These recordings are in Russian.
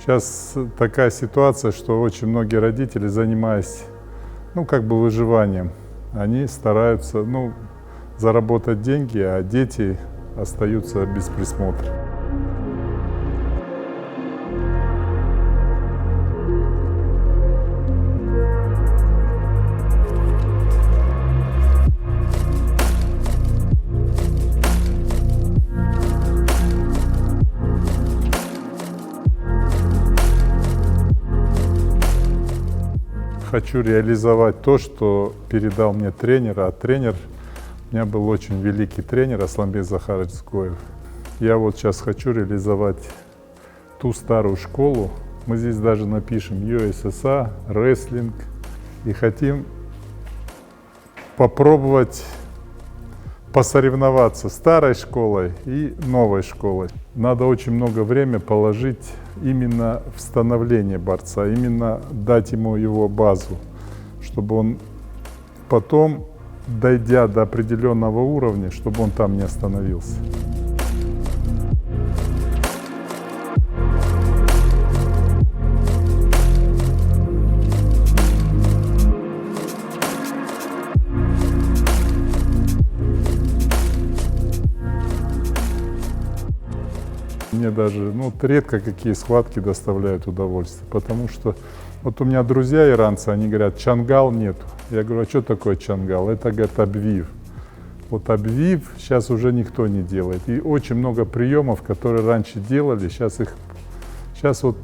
Сейчас такая ситуация, что очень многие родители, занимаясь, выживанием, они стараются, заработать деньги, а дети остаются без присмотра. Хочу реализовать то, что передал мне тренер, а тренер, у меня был очень великий тренер Асланбек Захарович Згоев. Я вот сейчас хочу реализовать ту старую школу. Мы здесь даже напишем USSA, рестлинг, и хотим попробовать посоревноваться старой школой и новой школой. Надо очень много времени положить именно в становление борца, именно дать ему его базу, чтобы он потом, дойдя до определенного уровня, чтобы он там не остановился. Мне даже редко какие схватки доставляют удовольствие, потому что вот у меня друзья иранцы, они говорят, чангал нету. Я говорю, а что такое чангал? Это, говорят, обвив. Вот обвив сейчас уже никто не делает. И очень много приемов, которые раньше делали, сейчас вот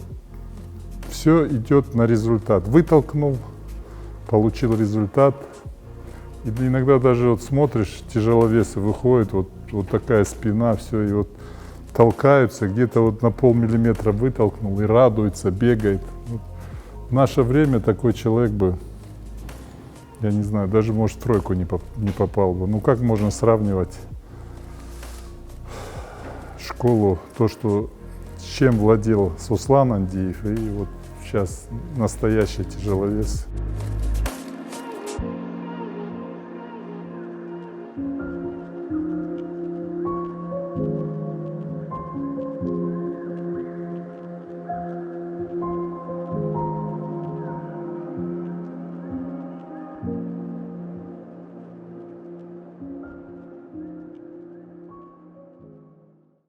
все идет на результат. Вытолкнул, получил результат. И иногда даже вот смотришь, тяжеловесы выходят, вот такая спина, все, и вот толкаются, где-то вот на полмиллиметра вытолкнул и радуется, бегает. В наше время такой человек бы, я не знаю, даже, может, в тройку не попал бы. Как можно сравнивать школу, с чем владел Суслан Андиев, и вот сейчас настоящий тяжеловес.